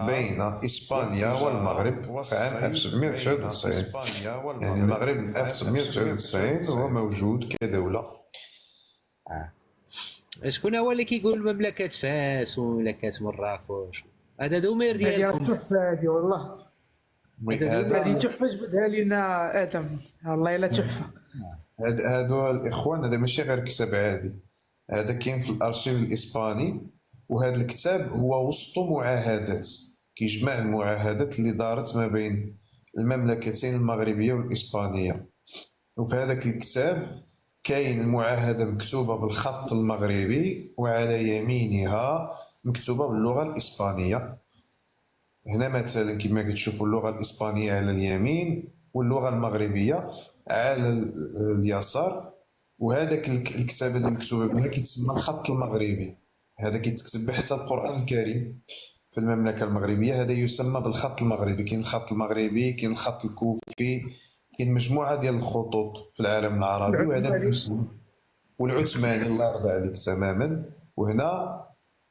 بين إسبانيا والمغرب في عام 1799. يعني المغرب من 1999 هو موجود كدولة. شكون هو اللي كيقول مملكة فاس ومملكة مراكش؟ هذا دومير ديالكم. هذه تحفة هذه والله. هذه تحفة جبدها لنا آدم، والله إلا تحفة. هادو الإخوان، هذا ماشي غير كتاب عادي، هذا كاين في الأرشيف الإسباني. وهذا الكتاب هو وسط معاهدات، كيجمع المعاهدات اللي دارت ما بين المملكتين المغربية والإسبانية. وفي هذاك الكتاب كاين المعاهدة مكتوبة بالخط المغربي وعلى يمينها مكتوبة باللغة الإسبانية. هنا مثلا كما كتشوفوا اللغة الإسبانية على اليمين واللغة المغربية على اليسار. وهذاك الكتاب اللي مكتوبة بها كيتسمى الخط المغربي. هذا كيتكتب به حتى القرآن الكريم في المملكة المغربية، هذا يسمى بالخط المغربي. كاين الخط المغربي، كاين الخط الكوفي، كاين مجموعة ديال الخطوط في العالم العربي. وهذا والعثماني، الله يرضى عليك تماما. وهنا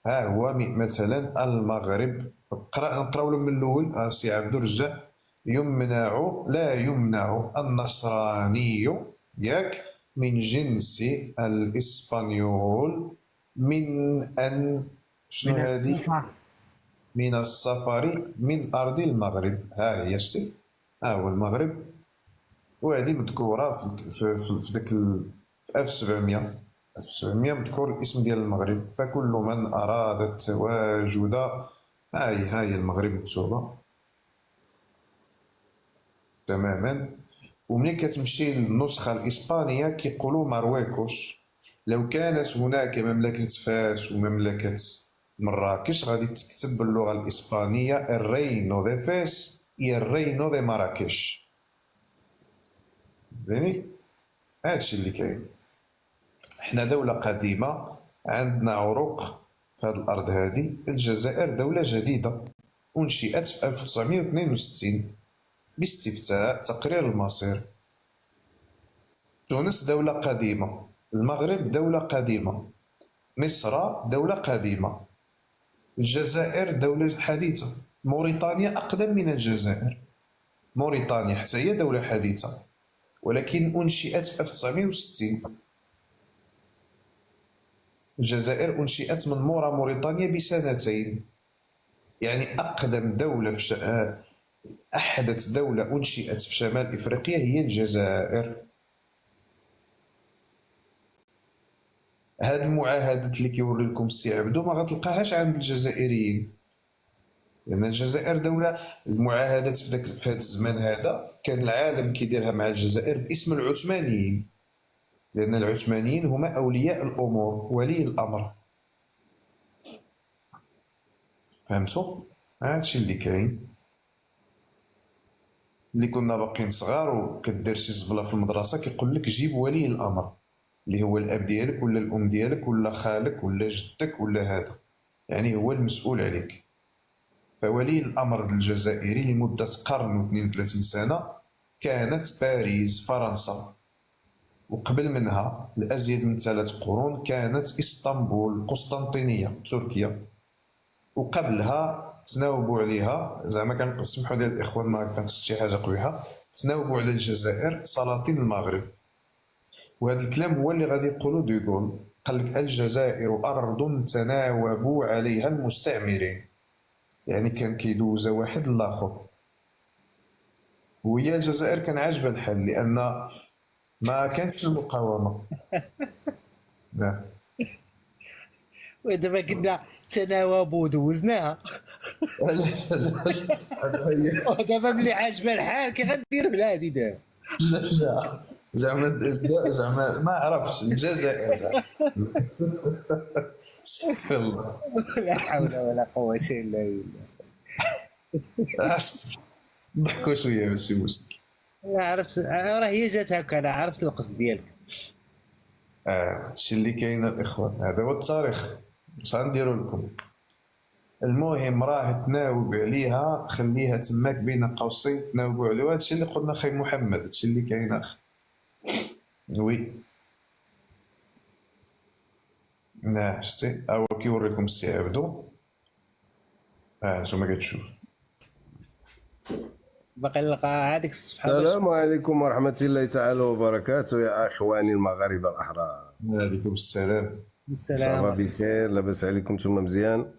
ها هو مثلا المغرب. نقراو من الاول. سي عبد الرزاق: لا يمنع النصراني ياك من جنس الاسبانيول من ان شنو هذه من السفر من ارض المغرب. ها هي السي، ها هو المغرب. وهذه مذكوره في ذاك 1700 مذكور الاسم ديال المغرب. فكل من أراد التواجد، هاي المغرب مكتوبة تماما. ومنين كتمشي للنسخة الإسبانية كيقولوا مارويكوس. لو كانت هناك مملكة فاس ومملكة مراكش غادي تكتب باللغة الإسبانية الرينو دي فاس هي الرينو دي مراكش. فهمتني؟ هادشي اللي كاين. احنا دولة قديمة، عندنا عروق في هذه الأرض هذه. الجزائر دولة جديدة أنشئت في 1962 باستفتاء تقرير المصير. تونس دولة قديمة، المغرب دولة قديمة، مصر دولة قديمة، الجزائر دولة حديثة، موريتانيا أقدم من الجزائر. موريتانيا حتى هي دولة حديثة ولكن أنشئت في 1960. الجزائر أنشئت من مورا موريتانيا بسنتين. يعني أقدم دولة أحدث دولة أنشئت في شمال إفريقيا هي الجزائر. هاد المعاهدات اللي كيوري لكم السي عبدو ما غتلقاهاش عند الجزائريين، لأن الجزائر دولة. المعاهدات في هذا الزمان هذا كان العالم كيديرها مع الجزائر باسم العثمانيين، لأن العثمانيين هما أولياء الأمور، ولي الأمر. فهمتوا؟ هادشي اللي كاين. اللي كنا باقيين صغار وكدير شي زبله في المدرسه كيقول لك جيب ولي الامر، اللي هو الاب ديالك ولا الام ديالك ولا خالك ولا جدك ولا هذا، يعني هو المسؤول عليك. فولي الامر الجزائري لمده قرن و32 سنه كانت باريس فرنسا، وقبل منها لازيد من 3 قرون كانت اسطنبول قسطنطينيه تركيا، وقبلها تناوبوا عليها زعما كنسمحوا ديال الاخوان ما كنقصد شي حاجه قبيحه، تناوبوا على الجزائر سلاطين المغرب. وهذا الكلام هو اللي غادي يقولوا دوغول، قال لك الجزائر ارض تناوبوا عليها المستعمرين، يعني كان كيدوز واحد لاخر. وهي الجزائر كان عاجبها الحال لان ما كانتش المقاومه. ودابا كنا تناوب ودوزناها. ودابا ملي عاجبها الحال كي غدير بلادي دابا. لا زعما ما عرفتش الجزائر زعما. استغفر الله. لا حول ولا قوة إلا بالله. ضحكوا شويه ماشي مشكل. لا عرفت، راه هي جات هكا، انا عرفت القصد ديالك. هادشي اللي كاين الاخوان، هذا هو التاريخ. اش غنديروا لكم؟ المهم راه تناوب عليها، خليها تماك بين قوسين تناوبوا عليها. هادشي اللي قلنا خي محمد، هادشي اللي كاين اخ. وي شتي ها هو كيوريكم السي عبدو. نتوما كتشوف باقي نلقى هذيك الصفحه باش السلام عليكم ورحمة الله تعالى وبركاته يا أخواني المغاربة الأحرار. عليكم السلام. صافا السلام بخير، لاباس عليكم نتوما مزيان؟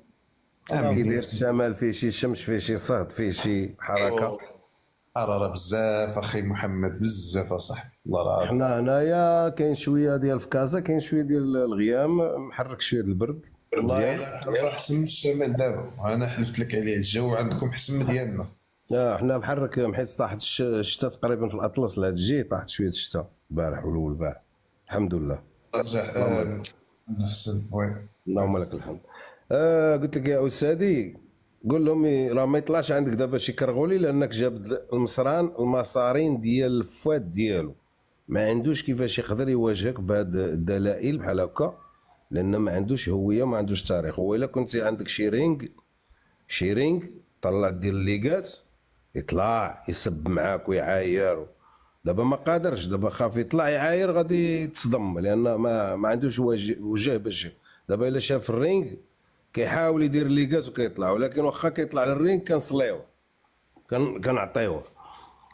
كي داير الشمال؟ فيه شي شمس، فيه شي صهد، فيه شي حركة؟ حرارة بزاف اخي محمد، بزاف اصاحبي الله العظيم. حنا هنايا كاين شوية ديال في كازا، كاين شوية ديال الغيام، محرك شوية ديال البرد. والله الا حنا احسن من الشمال دابا، انا حلفت لك عليه الجو عندكم احسن من ديالنا. حنا محرك حيت طاحت الشتاء تقريبا في الأطلس لهاد الجي، طاحت شوية الشتاء البارح والأول البارح، الحمد لله. رجع احسن وي. اللهم لك الحمد. قلت لك يا استاذي، قول لهم راه ما يطلعش عندك دابا شي كرغولي، لانك جاب المصارين ديال الفوات ديالو، ما عندوش كيفاش يقدر يواجهك بهاد الدلائل بحال هكا، لان ما عندوش هويه، ما عندوش تاريخ. هو الا كنت عندك شي رينغ طلع ديال الليغات، يطلع يسب معاك ويعاير. دابا ما قادرش، دابا خاف يطلع يعاير غادي يتصدم، لان ما عندوش وجه باش. دابا الا شاف الرينغ كيحاول يدير ليغات وكيطلع، ولكن واخا كيطلع للرينغ كنصليوه، كنعطيوه.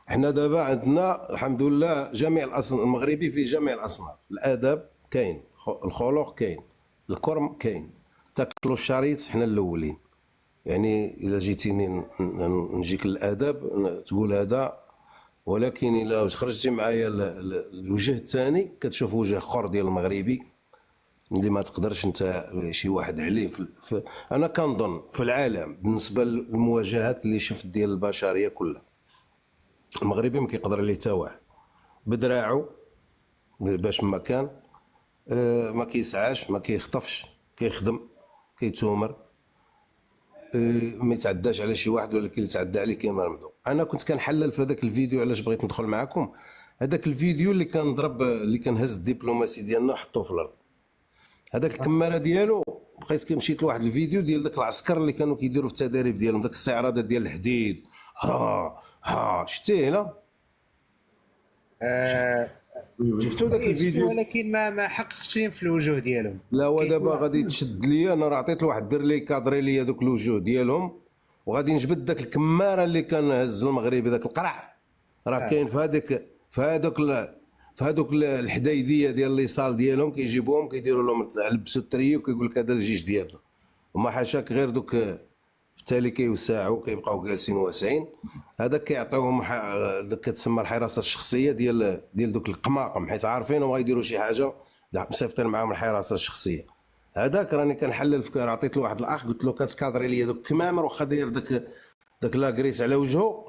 حنا دابا عندنا الحمد لله جميع الاصناف، المغربي فيه جميع الاصناف، الادب كاين، الخلق كاين، الكرم كاين، تاكلوا الشريط حنا الاولين. يعني الا جيتيني نجيك للادب تقول هذا، ولكن الا خرجتي معايا الوجه الثاني كتشوف وجه اخر ديال المغربي اللي ما تقدرش انت شي واحد عليه انا كنظن في العالم بالنسبه للمواجهات اللي شفت ديال البشريه كلها، المغربي ما كيقدر عليه حتى واحد بدراعو باش ما كان، ما كيسعاش، ما كيخطفش، كيخدم، كيتومر، ما يتعداش على شي واحد، ولكن اللي تعدى عليه كيمرمدو. انا كنت كنحلل في هذاك الفيديو، علاش بغيت ندخل معكم، هذاك الفيديو اللي كنضرب، اللي كنهز الدبلوماسي ديالنا حطوه في الارض، هذاك الكماره ديالو. بقيت مشيت لواحد الفيديو ديال داك العسكر اللي كانوا كيديروا في التدريب ديالهم، داك الاستعراضات ديال الحديد، شتيه لا؟ شفتوا داك الفيديو؟ ولكن ما حققتش في الوجوه ديالهم. لا ودابا غادي تشد ليا، انا راه عطيت لواحد دير لي كادري ليا دوك الوجوه ديالهم، وغادي نجبد داك الكماره اللي كان هز المغربي، داك القرع راه كاين في هذوك الحدايديه ديال اليصال ديالهم، كيجيبوهم كيديروا لهم لبسوا التري وكيقول لك هذا الجيش ديالنا، وما حاشاك غير دوك في التالي كيوسعوا كيبقاو جالسين واسعين. هذاك كيعطيوهم كتسمى الحراسه الشخصيه ديال دوك القماقم، حيت عارفين غيديروا شي حاجه مصيفطين معاهم الحراسه الشخصيه. هذاك راني كنحلل في، عطيت لواحد الاخ قلت له كتكادري لي دوك كمامر، واخا داير داك لاكريس على وجهه،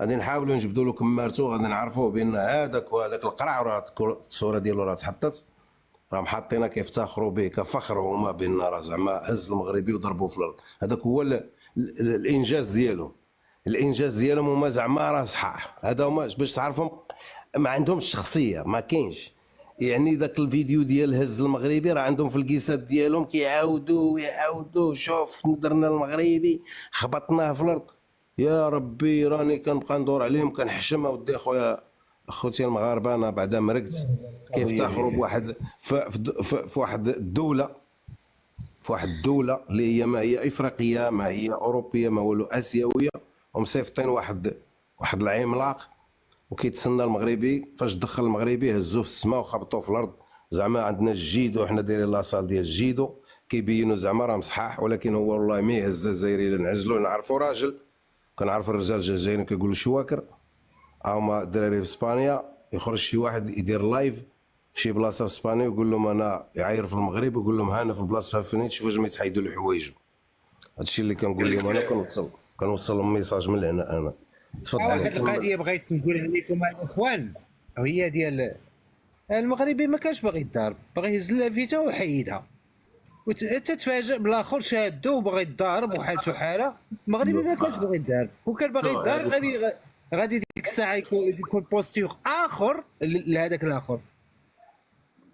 غادي نحاولوا نجبدوا له كمارته، غادي نعرفوا بان هذاك وهذاك القرع، راه الصوره ديالو راه تحطت، راه محطينها كيفتخروا به كفخر هما بان راه زعما هز المغربي وضربوه في الارض. هذاك هو الانجاز ديالهم، الانجاز ديالهم هما زعما راه صحاح. هذا هما باش تعرفهم ما عندهمش شخصيه، ما كاينش. يعني ذاك الفيديو ديال هز المغربي راه عندهم في الكيسات ديالهم كيعاودوا شوف درنا المغربي خبطناه في الارض. يا ربي راني كنبقى ندور عليهم كنحشم. اودي اخوتي المغاربه، انا بعدا مرقت كيفتخروا بواحد في واحد الدوله، في واحد الدوله اللي هي ما هي افريقيه، ما هي اوروبيه، ما والو اسيويه، ومصيفطين واحد العملاق وكيتسنى المغربي. فاش دخل المغربي هزوه في السماء وخبطوه في الارض. زعما عندنا الجيدو، حنا دايرين لاصال ديال الجيدو كيبينوا زعما راه مصحاح، ولكن هو والله ما يهز الجزائري اللي نعزلو. نعرفوا راجل، كنعرف الرجال الجزائريين كيقولوا شواكر، هما الدراري في اسبانيا يخرج شي واحد يدير لايف في شي بلاصه في اسبانيا ويقول لهم انا يعاير في المغرب ويقول لهم ها انا في البلاصه الفلانيه، شوفوا واش ما يتحيدوا له حوايجو. هادشي اللي كنقول لهم انا، كنوصل لهم ميساج من هنا. انا تفضل. واحد القضيه بغيت نقولها لكم الاخوان، وهي ديال المغربي ما كانش باغي يضارب، باغي يهز لافيته ويحيدها، وتتفاجئ بالاخر شادو وباغي يضارب وحالته حاله. المغربي ما كانش باغي يضارب، وكان باغي يضارب غادي ديك الساعه يكون بوستيغ اخر لهذاك الاخر.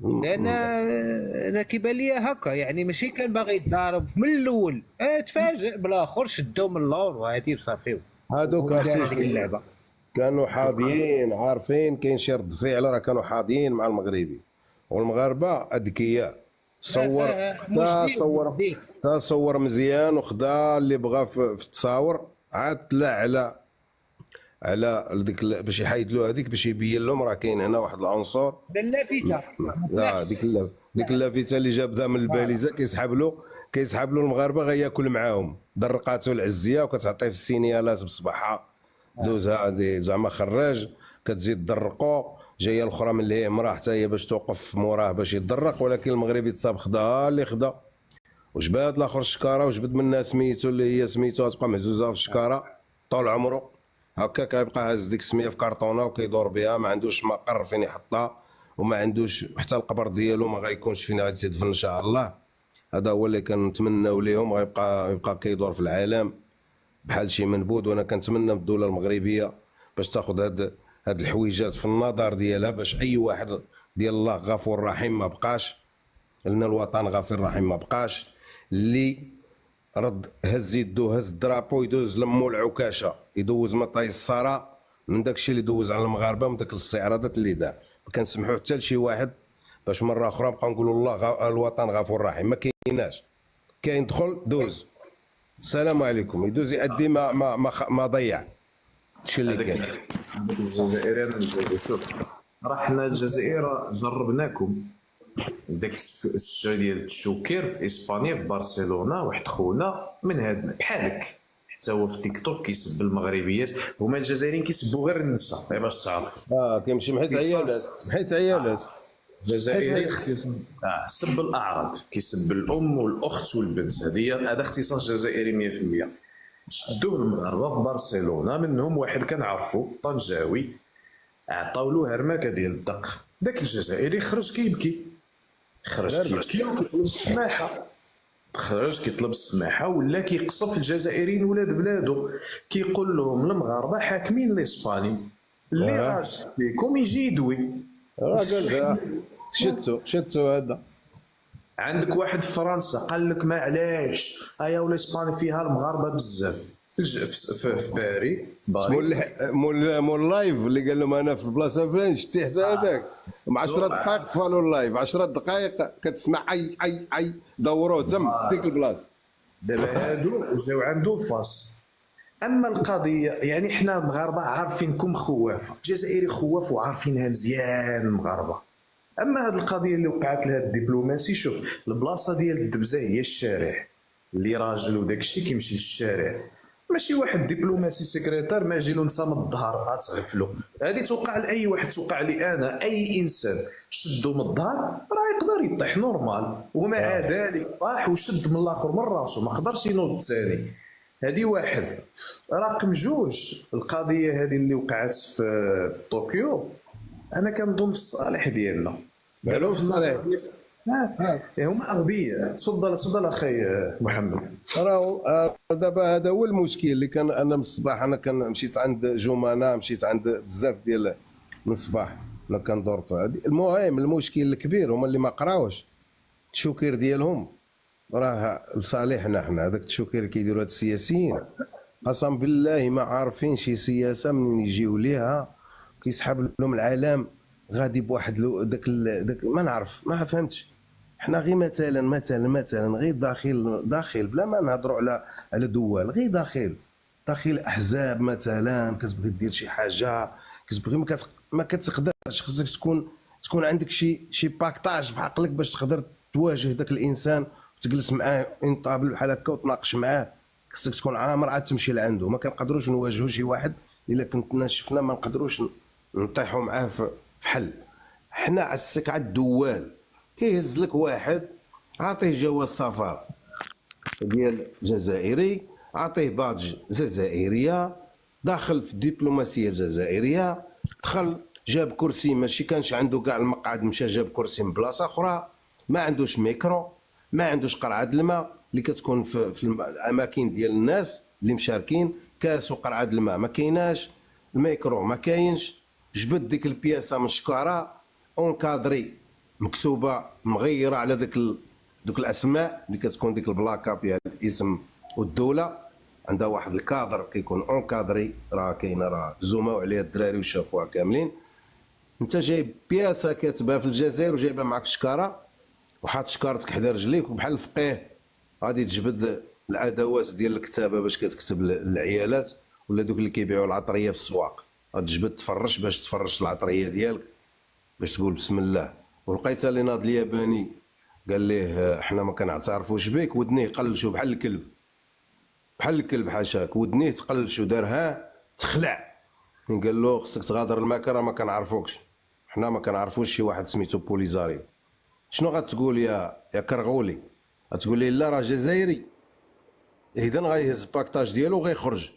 لان انا كيبان لي هكا، يعني ماشي كان باغي يضارب من الاول، تفاجئ بالاخر شدو من اللور وهادي وصافي. هادوك هذيك اللعبه كانوا حاضيين، عارفين كاين شي رد فعل، راه كانوا حاضيين مع المغربي. والمغاربه اذكياء، صور تصور مزيان وخدا اللي بغى في التصاور، عاد طلع على ديك باش يحيد له هذيك، باش يبين لهم راه كاين هنا واحد العنصر. اللافته لا ديك اللافته اللي جابها من الباليزه كيسحب له المغاربه غياكل معاهم. درقاتو العزيه وكتعطيه في السينيالات بصباحها، دوزها زعما خراج، كتزيد درقو. جايه الاخرى من اللي هي مراه حتى هي باش توقف موراه باش يتدرق، ولكن المغربي تصاب خداها اللي خدا. وجباد الاخر الشكاره، وجبد منها سميتو اللي هي سميتو تبقى معزوزه في الشكاره طول عمره هكا، كيبقى هاز ديك السميه في كارطونه وكيدور بها، ما عندوش مقر فين يحطها، وما عندوش حتى القبر ديالو ما غيكونش فين غادي تدفن ان شاء الله. هذا هو اللي كنتمناو ليهم، غيبقى كيدور في العالم بحال شي منبوذ. وانا كنتمنى من الدوله المغربيه باش تاخذ هاد الحويجات في النظر ديالها، باش اي واحد ديال الله غفور رحيم ما بقاش لنا، الوطن غفور رحيم ما بقاش، اللي رد هز يدو هز الدرابو يدوز لمو العكاشه، يدوز مطاي الصرا من داكشي اللي دوز على المغاربه، من داك الاستعراضات اللي دار. ما كنسمحوا حتى لشي واحد باش مره اخرى نبقاو نقولوا الله الوطن غفور رحيم، ما كايناش. كاين دخل دوز السلام عليكم، يدوز يأدي ما ضيع الشيء اللي كاين. هذاك الجزائري انا نقول شوف، راه حنا الجزائر جربناكم داك الشيء ديال التشوكير في اسبانيا في برشلونه، واحد خونا من هاد بحالك حتى هو في تيك توك كيسب المغربيات، هما الجزائريين كيسبوا غير النساء غير باش تعرف. كيمشي حيت عيالات الجزائري اختصاص سب الاعراض، كيسب الام والاخت والبنت، هذا اختصاص جزائري 100%. شدوه المغاربه في برشلونه، منهم واحد كنعرفو طنجاوي عطاو له هرمكه ديال الدق، داك الجزائري خرج كيبكي، خرج كيبكي وكيطلب السماحه، خرج كيطلب السماحه، ولا كيقصف الجزائريين ولاد بلادو، كيقول لهم المغاربه حاكمين الاسباني، اللي راجل فيكم يجي يدوي. قال شتو هذا. عندك واحد في فرنسا قال لك معلاش هيا ولا اسبانيا فيها المغاربه بزاف، في باري مول اللايف اللي قال لهم انا في البلاصه فلان شتي حتى هذاك مع 10 دقائق طفالوا اللايف، 10 دقائق كتسمع اي دوروه تم ديك البلاصه. دابا هادو جاو عنده فاس. اما القضيه يعني حنا المغاربه عارفينكم خوافه، الجزائري خواف وعارفينها مزيان المغاربه. اما هاد القضيه اللي وقعت لها الدبلوماسي، شوف البلاصه ديال الدبزه هي الشارع، اللي راجل وداك الشيء كيمشي للشارع، ماشي واحد دبلوماسي سكرتير ما يجي له انت من الظهر غتغفلو. هذه توقع لاي واحد، توقع لي انا، اي انسان شدو من الظهر راه يقدر يطيح نورمال، ومع ذلك طاح وشد من الاخر من راسو، ما قدرش ينوض الثاني. هذه واحد. رقم جوج، القضيه هذه اللي وقعت في طوكيو، انا كنظن في الصالح ديالنا. معلوم في الصالح. هما اغبياء. تفضل اخي محمد. راه دابا هذا هو المشكل اللي كان. انا من الصباح انا مشيت عند جمانه، مشيت عند بزاف ديال من الصباح انا كندور في هذه. المهم المشكل الكبير هما اللي ما قراوش التشوكير ديالهم، راه لصالحنا حنا. هذاك التشوكير اللي كيديروا هاد السياسيين قسم بالله ما عارفين شي سياسه منين يجيو ليها، كيسحب لهم العالم غادي بواحد داك ما نعرف، ما فهمتش. حنا غير مثلا غير داخل بلا ما نهضروا على دول، غير داخل احزاب مثلا، كتبغي دير شي حاجه، كتبغي ما كتقدرش، خصك تكون عندك شي باكطاج في عقلك باش تقدر تواجه داك الانسان وتجلس معاه انطابل بحال هكا وتناقش معاه. خصك تكون عامر عاد تمشي لعنده. ما كنقدروش نواجهوا شي واحد الا كنتنا شفنا ما نقدروش نطيحوا معاه في حل. حنا عسك على الدوال، كيهز لك واحد عطيه جواز سفر ديال جزائري، عطيه بادج جزائريه، داخل في الدبلوماسيه الجزائريه، دخل جاب كرسي ماشي كانش عنده كاع المقعد، مشى جاب كرسي من بلاصه اخرى، ما عندوش ميكرو، ما عندوش قرعه الماء اللي كتكون في الاماكن ديال الناس اللي مشاركين، كاس وقرعه الماء ما كايناش، الميكرو ما كاينش. جبد ديك البياسه من الشكاره اونكادري مكتوبه مغيره على دوك الاسماء اللي كتكون ديك البلاكه فيها الاسم والدوله، عندها واحد الكادر كيكون اونكادري، راه كاينه، راه زوماو عليها الدراري وشافوها كاملين. انت جايب بياسه كاتبها في الجزائر وجايبها معك في الشكاره وحاط شكارتك حدا رجليك وبحال الفقيه غادي تجبد الادوات ديال الكتابه باش كتكتب للعيالات، ولا دوك اللي كيبيعوا العطريه في السواق غتجبد تفرش باش تفرش العطريه ديالك باش تقول بسم الله. ولقيت لي ناض الياباني قال ليه احنا ما كنعترفوش بك، ودنيه قلشو بحال الكلب، بحال الكلب حاشاك، ودنيه تقلشو دارها تخلع. قال له خصك تغادر المكان راه ما كنعرفوكش، حنا ما كنعرفوش شي واحد سميتو بوليزاريو. شنو غتقول يا كرغولي؟ غتقول لي لا راه جزائري. اذا غيهز باكتاج ديالو وغيخرج،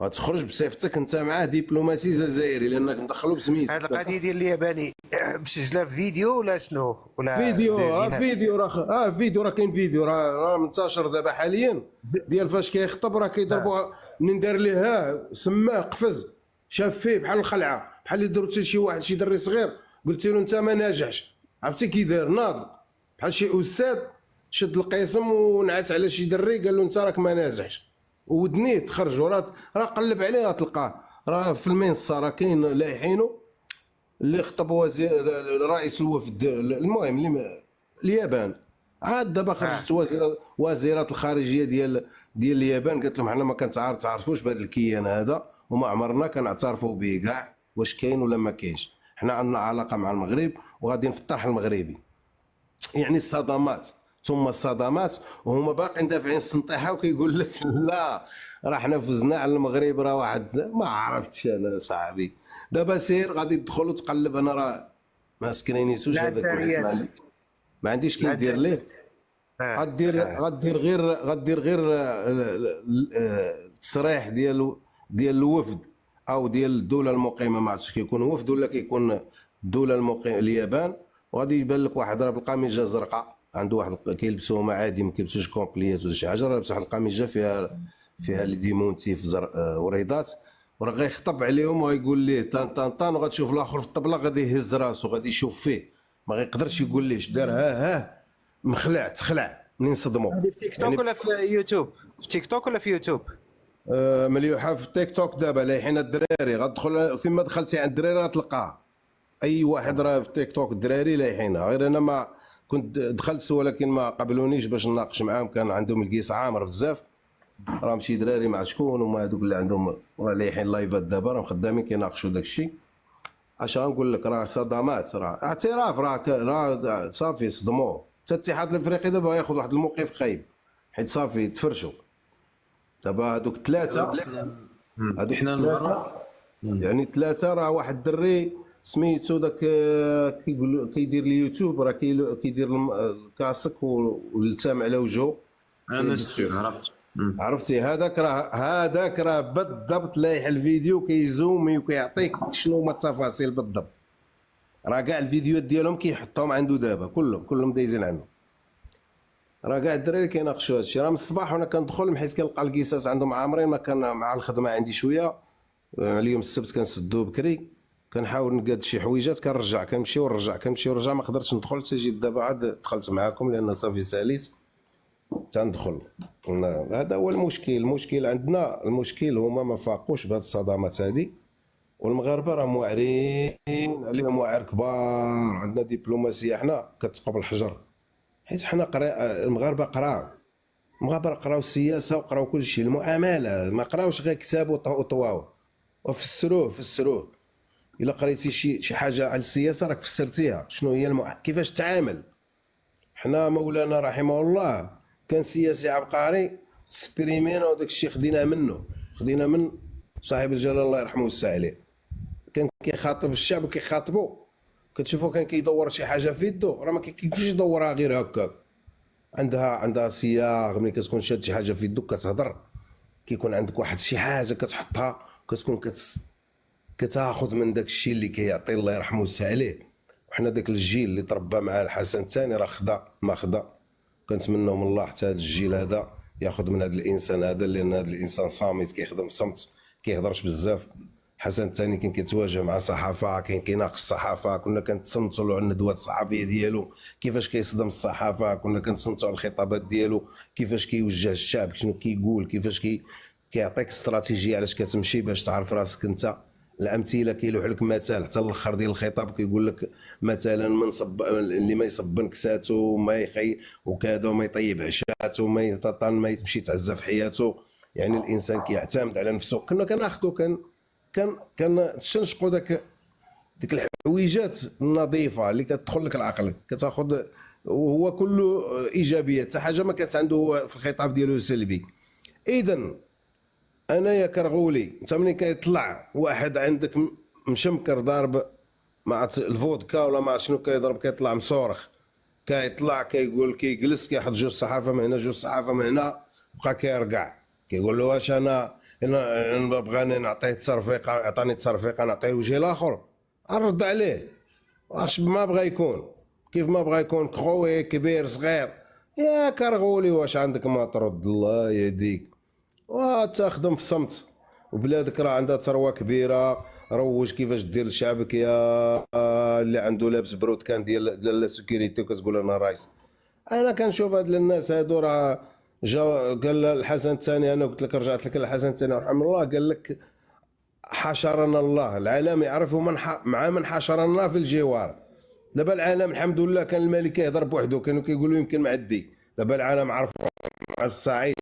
غتخرج بصيفتك انت معاه دبلوماسي جزائري لانك مدخلو بسميتك. هاد القضيه ديال الياباني مسجله في فيديو ولا شنو؟ ولا فيديو فيديوهات؟ فيديو راه فيديو، راه كاين فيديو راه منتشر دابا حاليا ديال فاش كيخطب، راه كيضربوا منين دار ليه سماه قفز، شاف فيه بحال الخلعه، بحال اللي درتي شي واحد شي دري صغير قلتي له انت ما ناجحش، عرفتي كي دار ناض بحال شي استاذ شد القسم ونعس على شي دري قال له انت راك ما ناجحش، ودنيه تخرج راه قلب عليه غتلقاه راه في المنصه، راه كاين لايحينو اللي خطب وزير رئيس الوفد المهم اليابان. عاد دابا خرجت وزيره الخارجيه ديال اليابان قالت لهم حنا ما كنتعرفوش بهذا الكيان هذا وما عمرنا كنعترفوا به كاع، واش كاين ولا ما كاينش. حنا عندنا علاقه مع المغرب وغادي في الطرح المغربي. يعني الصدمات ثم الصدمات، وهما باقيين دافعين السنطيحه وكيقول لك لا راه حنا فزنا على المغرب، راه واحد ما عرفتش انا صاحبي. دابا سير غادي تدخل وتقلب، انا راه ما سكرينيتوش هذاك الحسن عليك، ما عنديش كي ندير ليه. غدير غير التصريح ديال الوفد او ديال الدوله المقيمه، ما عرفتش كيكون وفد ولا كيكون الدوله المقيمه اليابان، وغادي يبان لك واحد راه بالقميجه زرقاء، عنده واحد كيلبسوهم عادي ما كيلبسوش كومبليات ولا شي حاجه، راه لابس واحد القميجه فيها لي ديمونتي في وريضات، وراه غيخطب عليهم وغيقول ليه طان طان طان، وغتشوف الاخر في الطبله غادي يهز راسو غادي يشوف فيه، ما غيقدرش يقول ليش دار ها مخلع تخلع منين صدموا. في تيك توك ولا في يوتيوب؟ في تيك توك ولا في يوتيوب؟ مليوحه في تيك توك دابا لايحين الدراري، غتدخل فيما دخلتي عند الدراري غتلقاه، اي واحد راه في تيك توك الدراري لايحينها. غير انا ما كنت دخلت ولكن ما قبلونيش باش نناقش معاهم، كان عندهم الكيس عامر بزاف، راه مشي دراري مع شكون هما هذوك اللي عندهم راه لايحين لايفات دابا راه خدامين كيناقشوا داك الشيء. اش غنقول لك، راه صدمات، راه اعتراف، راه صافي صدموا. حتى الاتحاد الافريقي دابا ياخذ واحد الموقف خايب، حيت صافي تفرشوا دابا هذوك ثلاثه، هذوك حنا ثلاثه يعني ثلاثه، راه واحد الدري سميتو داك كيقول كيدير اليوتيوب، راه كيدير الكاسك والتام على وجهه، انا شفتو عرفت. عرفتي هذاك راه بالضبط لايح الفيديو كيزومي وكيعطيك شنو هما التفاصيل بالضبط، راه كاع الفيديوهات ديالهم كيحطهم عنده دابا كلهم دايزين عنده، راه كاع الدراري كيناقشوا هذا الشيء. راه من الصباح وانا كندخل حيت كنلقى الكيسات عندهم عامرين، ما كان مع الخدمه عندي شويه، اليوم السبت كنسدو بكري، كنحاول نقاد شي حويجات كنرجع كنمشي ونرجع ما قدرتش ندخل حتى جيت دابا عاد دخلت معاكم لان صافي ساليت تندخل. هذا هو المشكل عندنا، المشكل هما ما فاقوش بهذه الصدمات هذه، والمغاربه راه واعرين عليهم واعر كبار. عندنا دبلوماسيه حنا كتقب الحجر، حيت حنا المغاربه قراو السياسه وقراو كل شيء، المعامله ما قراوش غير كتاب وطواو وفسروه. الا قريتي شي حاجه على السياسه راك فسرتيها، شنو هي كيفاش تعامل. حنا مولانا رحمه الله كان سياسي عبقري، سبريمينا وداك الشيء خدينا من صاحب الجلاله الله يرحمه ويوسع عليه، كان كيخاطب الشعب وكيخاطبو، كتشوفو كان كيدور شي حاجه في يدو، راه ما كيمشيش يدورها غير هكاك، عندها سياق. ملي كتكون شاد شي حاجه في يدك كتهضر، كيكون عندك واحد شي حاجه كتحطها، كتكون كتاخذ من داك الشيء اللي كيعطي الله يرحمه ويوسع عليه. وحنا داك الجيل اللي تربى مع الحسن الثاني راه خدا ما خدا، كنتمنوا من الله حتى هذا الجيل هذا ياخذ من هذا الانسان هذا، لان هذا الانسان صامت كيخدم في صمت كيهضرش بزاف. حسن الثاني كان كيتواجه مع الصحافه، كان كيناقش الصحافه، كنا كنتصنتوا له على الندوات الصحفيه ديالو كيفاش كيصدم الصحافه، كنا كنتصنتوا على الخطابات ديالو كيفاش كيوجه الشعب، شنو كيقول، كيفاش كيعطيك استراتيجيه علاش كتمشي باش تعرف راسك انت الامثله كيلوح لك مثال حتى الاخر ديال الخطاب كيقول لك مثلا من صب اللي ما يصب نكساتو ما يخي وكذا وما يطيب عشاتو ما يتطن ما يمشي يتعزى في حياته. يعني الانسان كيعتمد على نفسه. كنا كناخذوا كنستنشقوا ديك الحويجات النظيفه اللي كتدخل لك العقل كتاخذ، وهو كله ايجابيات، حتى حاجه ما كانت عنده هو في الخطاب ديالو سلبي. اذا انا يا كرغولي انت ملي كيطلع واحد عندك مشمكر ضارب مع الفودكا ولا مع شنو كيضرب كيطلع مصورخ كيطلع كيقول كيجلس كيحط جوج صحافه من هنا جوج صحافه من هنا بقى كيرقع كيقول له واش انا بغاني نعطيه تصرفيق عطاني تصرفيق نعطيه وجه الاخر نرد عليه واش ما بغى يكون كيف ما بغى يكون خوي كبير صغير. يا كرغولي واش عندك ما ترد الله يهديك وتخدم في صمت. وبلادك راه عندها ثروه كبيره، روج كيفاش دير لشعبك يا اللي عنده لابس برود كان ديال لا سيكوريتي وكتقول انا رايس. انا كنشوف هاد الناس هادو راه جا قال الحسن الثاني، انا قلت لك رجعت لك الحسن الثاني رحمه الله قال لك حشرنا الله العالم يعرف مع من حشرنا في الجوار. دابا العالم الحمد لله كان الملك يهضر بوحدو كانوا كيقولوا يمكن معدي، دابا العالم عرف مع الصعيد.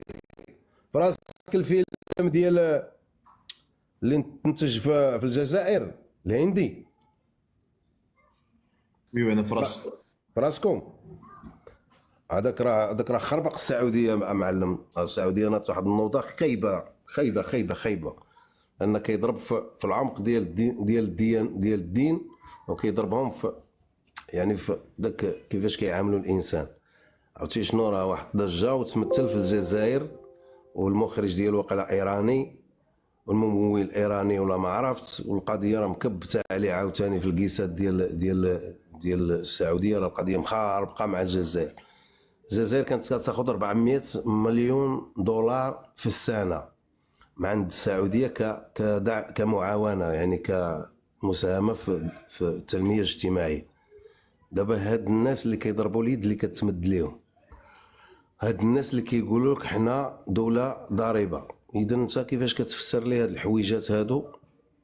فراسك الفيلم ديال اللي تنتج في الجزائر الهندي ايوا انا في فراسكم هذاك راه خربق السعوديه معلم. السعوديه ناضت واحد النوضه خايبه خايبه خايبه خايبه، لان كيضرب في العمق ديال الدين وكيضربهم في يعني في داك كيفاش كيعاملوا الانسان. عرفتي شنو؟ راه واحد الضجه وتمثل في الجزائر والمخرج ديالو وقيلا ايراني والممول ايراني ولا ما عرفت، والقضيه راه مكبته عليه عاوتاني في الكيسات ديال السعوديه. راه القضيه مخاربقه مع الجزائر. الجزائر كانت كتاخذ 400 مليون دولار في السنه مع عند السعوديه كمعاونه يعني كمساهمه في التنميه الاجتماعيه. دابا هاد الناس اللي كيضربوا اليد اللي كتمد ليهم، هاد الناس اللي كيقولوا لك حنا دوله ضاربه، اذا انت كيفاش كتفسر لي هاد الحويجات هادو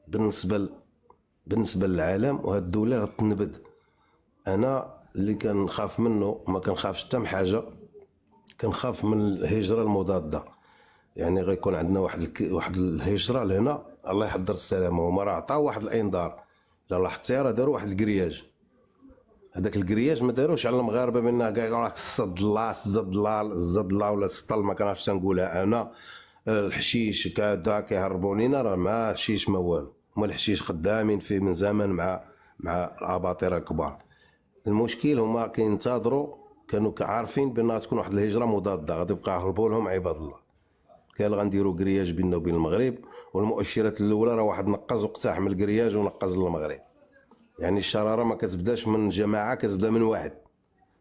بالنسبه للعالم؟ وهاد الدوله غتنبذ. انا اللي كنخاف منه ما كنخافش حتى من حاجه، كنخاف من الهجره المضاده. يعني غيكون عندنا واحد الهجره لهنا الله يحضر السلامه. هما راه عطاو واحد الانذار، الا لاحظتي راه داروا واحد الكرياج. هذاك الكرياج ما داروش على المغاربه بان كاع راك صد الله زد الله ولا سطل ما كنعرفش نقولها انا. الحشيش كذا كيهربوا لينا، راه ما حشيش ما والو. هما الحشيش خدامين فيه من زمان مع الاباطره الكبار. المشكل هما كينتظروا، كانوا عارفين بان تكون واحد الهجره مضاده غادي يبقى يهربوا لهم عباد الله. قال غنديروا كرياج بيننا وبين المغرب، والمؤشرات الاولى راه واحد نقز واقتحم الكرياج ونقز للمغرب. يعني الشراره ما كتبداش من جماعه، كتبدا من واحد،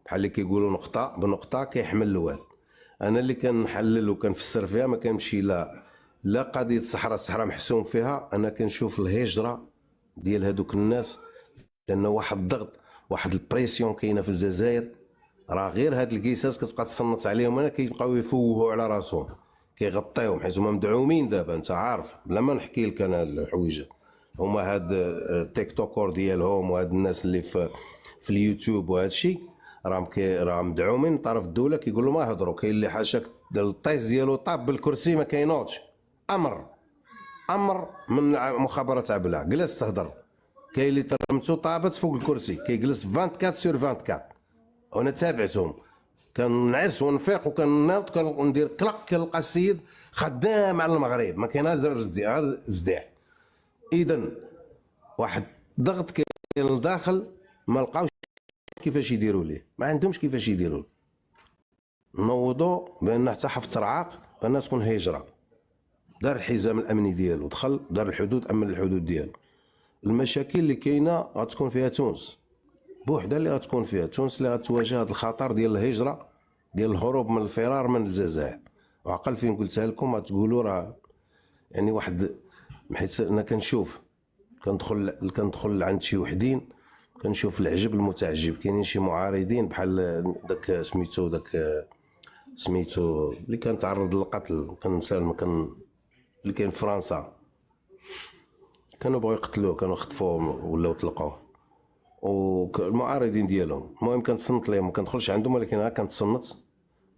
بحال اللي كيقولوا نقطه بنقطه كيحمل الواد. انا اللي كنحلل وكنفسر فيها ما كنمشي لا قضيه الصحراء محسوم فيها. انا كنشوف الهجره ديال هذوك الناس، لان واحد الضغط واحد البريسيون كاينه في الجزائر. راه غير هاد الكيساس كتبقى تصنت عليهم، انا كيبقاو يفوهوا على راسهم كيغطيوهم حيت هما مدعومين. دابا انت عارف بلا ما نحكي لك انا الحويجات، هما هاد التيك توكور ديالهم وهاد الناس اللي في اليوتيوب وهذا الشيء راهم مدعومين من طرف الدوله. كيقولوا ما هضروا. كاين اللي حاشاك الطيس ديالو طاب بالكرسي ما كاينوش، امر من مخابرات عبله جلس تهضر. كاين اللي ترمتو طابت فوق الكرسي كيجلس 24 سور 24. وانا تابعتهم كنعس ونفيق وكنناض كندير كلق كنلقى السيد خدام على المغرب ما كاين غير الزديح. اذا واحد ضغط كاين لداخل ما لقاوش كيفاش يديروا ليه، ما عندهمش كيفاش يديروا. نوضوا بان حتى حفظ رعاق بان تكون هجره، دار الحزام الامني ديالو، دخل دار الحدود، امن الحدود ديالو. المشاكل اللي كاينه غتكون فيها تونس بوحدها، اللي غتكون فيها تونس اللي غتواجه هذا الخطر ديال الهجره، ديال الهروب من الفرار من الجزائر. وعقل فين قلتها لكم غتقولوا راه يعني واحد، حيت انا كنشوف كندخل عند شي وحدين كنشوف العجب المتعجب. كاينين شي معارضين بحال داك سميتو اللي كان تعرض للقتل، كنسال اللي كاين في فرنسا، كانوا بغاو يقتلوه، كانوا خطفوه ولاو طلقوه، والمعارضين ديالهم. المهم كنتصنت ليهم، ما كندخلش عندهم، ولكن ها كنتصنت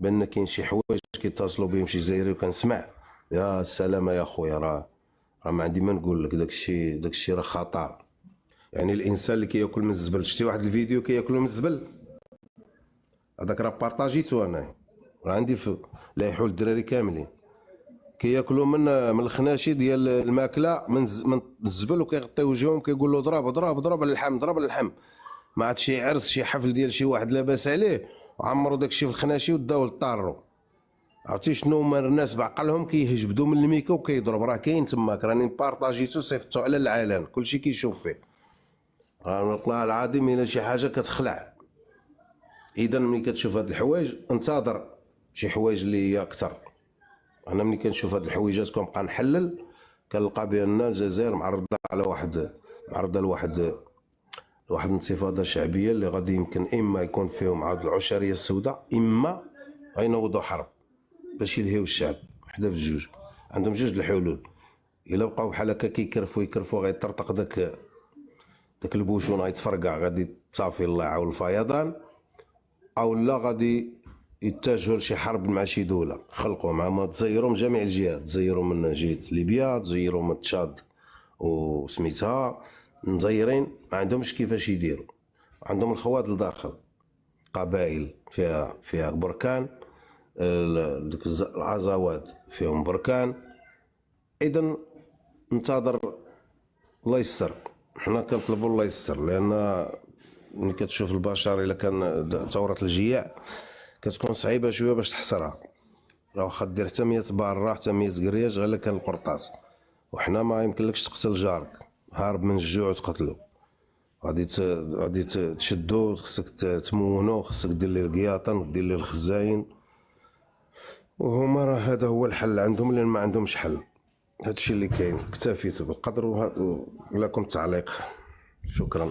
بان كاين شي حوايج كيتصلوا بهم شي جزائري، وكنسمع يا السلامه يا خويا، راه ما عندي ما نقول لك، داكشي راه خطر. يعني الانسان اللي كياكل من الزبل، شتي واحد الفيديو كياكلوا من الزبل، هذاك راه بارطاجيتو انا، راه عندي في لا يحول الدراري كاملين كياكلوا من الخناشي ديال الماكله من الزبل، وكيغطيو وجههم، كيقول له ضرب اللحم، ضرب اللحم. ما عاد شي عرس، شي حفل ديال شي واحد لاباس عليه، وعمروا داكشي في الخناشي وداو للطارو. عرفتي شنو هما الناس بعقلهم كيهجبدوا من الميكا وكيضرب، راه كاين تماك، راني بارطاجيتو صيفطو على العالم، كلشي كيشوف فيه. والله العظيم الا شي حاجه كتخلع. اذا ملي كتشوف هاد الحوايج انتظر شي حوايج اللي هي اكثر. انا ملي كنشوف هاد الحويجات كنبقى نحلل، كنلقى بان الجزائر معرضه على لواحد الانتفاضه شعبيه اللي غادي يمكن اما يكون فيهم عاد العشريه السوداء، اما غينوضوا حرب باش يلهيو الشعب. وحده في الجوج، عندهم جوج الحلول. الا بقاو بحال هكا كيكرفوا غيطرطق داك البوشون، غيتفرقع، غادي تصافي اللعه والفيضان، او لا غادي يتجهوا لشي حرب مع شي دوله، خلقوا ما تزيروا من جميع الجهات، تزيروا من جهه ليبيا، تزيروا من تشاد وسميتها، مزيرين ما عندهمش كيفاش يديروا. عندهم الخواد لداخل، قبائل فيها بركان، ديك العزوات فيهم بركان. اذا انتظر الله يسر، حنا كنطلبوا الله يسر، لان ملي كتشوف البشر الا كان ثوره الجياع كتكون صعيبه شويه باش تحصرها. راه واخا دير حتى 100 باره حتى 100 قرياج غير كان القرطاس، وحنا ما يمكنلكش تقتل جارك هارب من الجوع وتقتلو. غادي تشدو، خصك تمونو، خصك دير ليه القياطن ودير ليه الخزاين، وهما راه هذا هو الحل عندهم، لان ما عندهمش حل. هادشي اللي كاين. اكتفيت بالقدر ولكم تعليق. شكرا.